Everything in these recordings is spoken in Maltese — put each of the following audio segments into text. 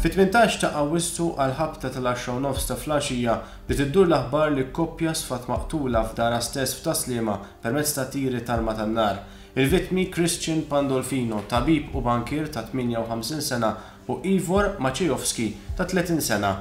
Fit-18 ta' Awwissu għal ħabta tal-10:30 ta' filgħaxija li tiddur l-aħbar li koppja sfat maqtula f'dara stess f'Taslima permezz ta' tiri tal-arma tan-nar. Il-vittmi Christian Pandolfino, tabib u bankier ta' 58 sena u Ivor Maciejowski ta' 30 sena.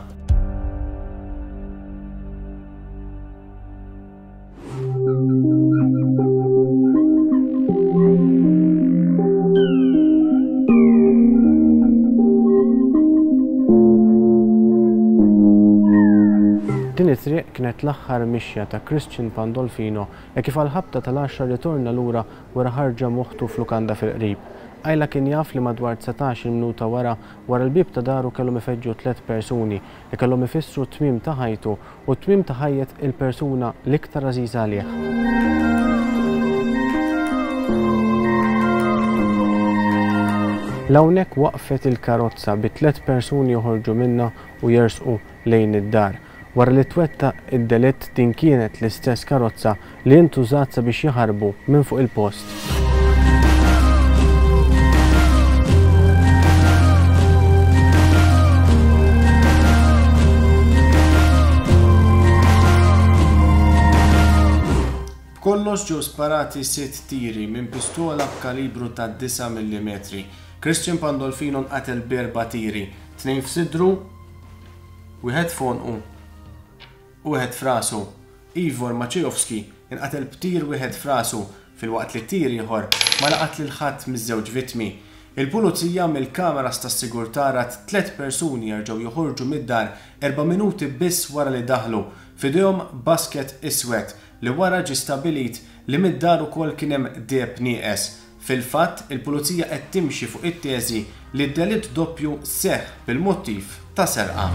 Din it-triq kienet l-aħħar mixja ta' Christian Pandolfino kif għal-ħabta tal-10 ritorna lura wara ħarġa moħħtu f'lukanda fil-qrib. Ajla kien jaf li madwar 19 minuta wara l-bib ta' daru kellhom ifeġġu 3 persuni li kellhom ifissru tmiem ta' ħajtu u tmiem ta' ħajjet il-persuna l-iktar għażiża għalih. L-hawnhekk waqfet il-karozza bi 3 persuni joħorġu minnha u jersqu lejn id-dar. Wara li twettaq id-delitt din kienet l-istess karozza li ntużat sabiex jaħarbu minn fuq il-post. B'kollox ġew sparati 6 tiri minn pistola b'kalibru ta' 9 mm. Christian Pandolfino nqatel b'4 tiri, 2 f'sidru, wieħed f'għonqu u wieħed f'rasu. Ivor Maciejowski inqatel b'tir wieħed f'rasu filwaqt li tir ieħor ma laqat lil ħadd miż-żewġ vittmi. Il-pulizija mill-kameras tas-sigurtà rat 3 persuni jerġgħu joħorġu mid-dar 4 minuti biss wara li daħlu f'idejhom basket iswed li wara ġie stabbilit li mid-dar ukoll kien hemm deheb nieqes. Fil-fatt, il-pulizija qed timxi fuq it-teżi li d-delitt doppju seħħ bil-mottiv ta' serqa.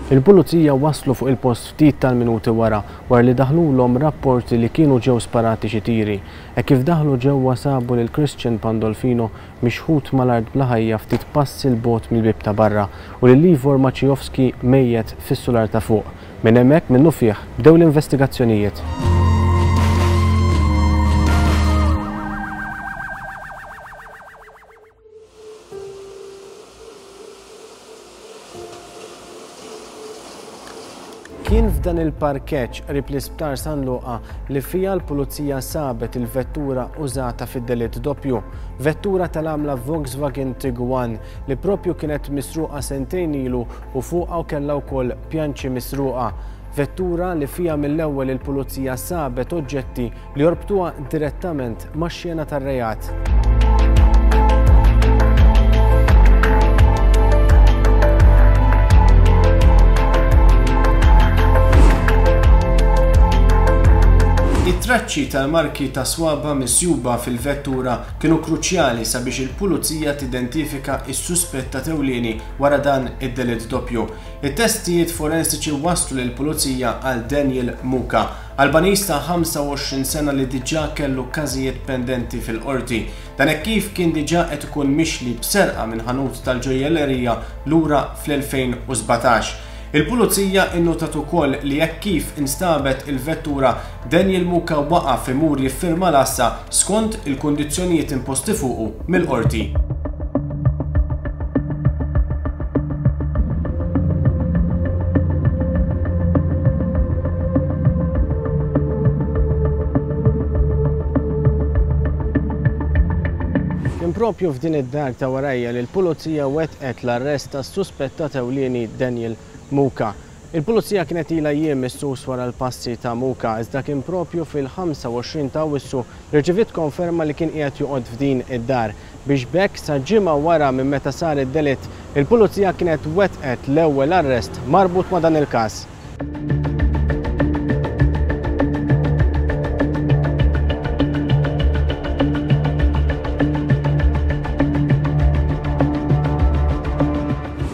Il-pulizija waslu fuq il-post ftit tal-minuti wara li daħlulhom rapporti li kienu ġew sparati xi tiri. Kif daħlu ġewwa sabu lil Christian Pandolfino mixħut mal-art bla ħajja ftit passi l-bogħod mill-bib ta' barra u lil Ivor Maciejowski mejjed fis-sular ta' fuq. Minn hemmhekk minnu fih bdew l-investigazzjonijiet. Kien f'dan il-parkeġġ qrib l-isptar San Luqa li fija l-pulizija sabet il-vettura użata fid-delitt doppju. Vettura tal-għamla Volkswagen Tiguan li propju kienet misruqa sentejn ilu u fuqha kellha wkoll pjanċi misruqa. Vettura li fija mill-ewwel il-pulizija sabet oġġetti li jorbtuha direttament max-xena tar-rejat. It-traċċi tal-marki ta' swaba misjuba fil-vettura kienu kruċjali sabiex il-pulizija tidentifika s-suspetta ewlieni wara dan id-delitt doppju. It-testijiet forensiċi waslu lill-pulizija għal Daniel Muka, Albanis ta' 25 sena li diġà kellu każijiet pendenti fil-qorti. Dan hekk kif kien diġà qed ikun mixli b'serqa minn ħanut tal-ġojjellerija lura fl-2017. Il-pulizija innotat ukoll li jekk kif instabet il-vettura Daniel Muka waqaf imur jiffirma l-assa skont il-kundizzjonijiet imposti fuqu mill-qorti. Propju f'din id-dar ta' warajja li l-pulizija wettqet l-arrest tas-suspettat ewlieni Daniel Muka. Il-pulizija kienet ilha jiem missus wara l-passi ta' Muka iżda kien propju fil-25 ta' Awwissu rċevit konferma li kien qiegħed joqgħod f'din id-dar. Biex bekk sa ġimgħa wara minn meta sar id-delitt, il-pulizija kienet wettqet l-ewwel arrest marbut ma' dan il-każ.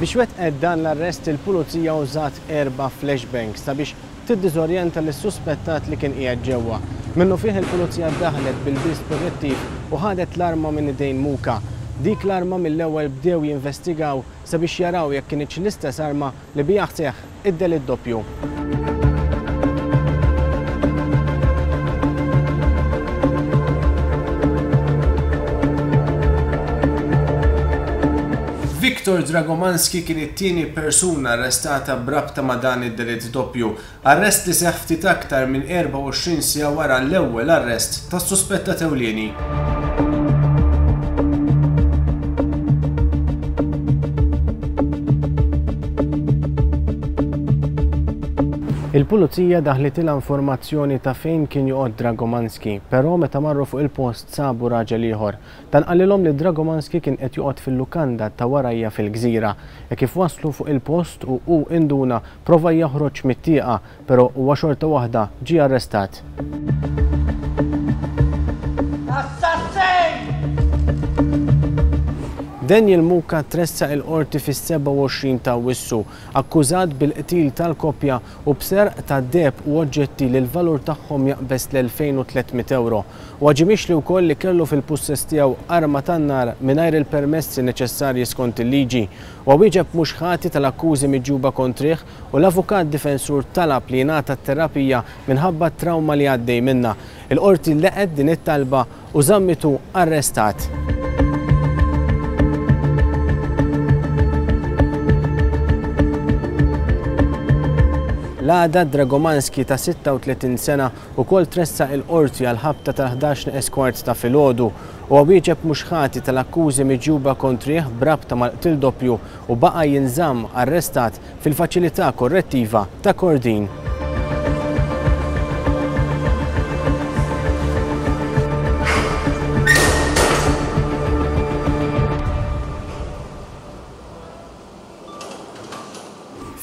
Biex wettqet dan l-arrest il-pulizija użat 4 flashbangs sabiex tiddiżorjenta lis-suspettat li kien qiegħed ġewwa. Minnu fih il-pulizija daħlet bil-dispożittiv u ħadet l-arma minn idejn Muka. Dik l-arma mill-ewwel bdew jinvestigaw sabiex jaraw jekk kienx l-istess arma li biha seħħ id-delitt doppju. Viktor Dragomanski kien it-tieni persuna arrestata brabta ma' dan id-delitt doppju. Arrest li seħħ ftit aktar minn 24 siegħa wara l-ewwel arrest tas-suspettat ewlieni. Il-pulizija daħlet informazzjoni ta' fejn kien joqgħod Dragomanski, però meta marru fuq il-post sabu raġel ieħor. Dan qalilhom li Dragomanski kien qed joqgħod fil-lukanda ta' warajja fil-Gżira. E kif waslu fuq il-post u induna prova joħroġ mit-tieqa, però huwa xorta waħda ġie arrestat. Daniel Muka tressa il-qorti fis-27 ta' Awwissu, akkużat bil-qtil tal-koppja u b'serq ta' deheb u oġġetti li l-valur tagħhom jaqbes l-2300 euro. U ġimix li wkoll li kellu fil-pussess tiegħu arma tan-nar mingħajr il-permessi neċessarji skont il-liġi. U wieġeb mhux ħati tal-akkużi miġġuba kontrih u l-avukat difensur talab li jingħata terapija minħabba t-trauma li għaddej minnha. Il-qorti leqet din it-talba u żammitu arrestat. L-għada Dragomanski ta' 36 sena ukoll tressa il-qorti għal ħabta tal-11 eskwart ta' filgħodu u wieġeb mhux ħati tal-akkużi miġġuba kontrih brabta mal-qtil doppju u baqa' jinżamm arrestat fil-faċilità korrettiva ta' Kordin.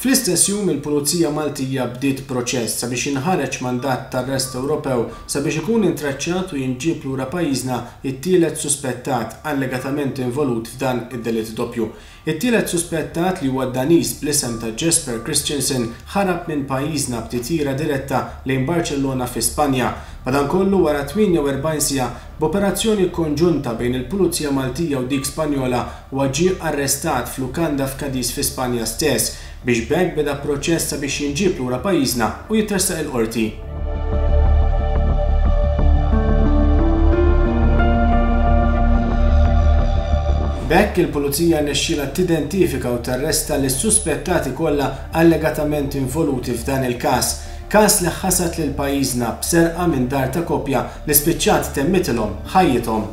Fl-istess jum il-Pulizija Maltija bdiet proċess sabiex inħareġ mandat tar-arrest Ewropew sabiex ikun intraċċjat u jinġib lura pajjiżna it-tielet suspettat allegatament involut f'dan id-delitt doppju. It-tielet suspettat li huwa Daniż bl-isem ta' Jesper Christensen ħarab minn pajjiżna b'titjira diretta lejn Barcellona fi Spanja. Madankollu wara 48 siegħa b'operazzjoni konġunta bejn il-Pulizija Maltija u dik Spanjola huwa ġie arrestat f'lukanda f'Cadiz fi Spanja stess biex b'hekk beda proċess sabiex jinġib lura pajjiżna u jitressaq il-qorti. B'hekk il-Pulizija rnexxielha tidentifika u tarresta lis-suspettati kollha allegatament involuti f'dan il-każ. Każ li ħasat lil pajjiżna b'serqa minn dar ta' koppja li spiċċat temmitilhom ħajjithom.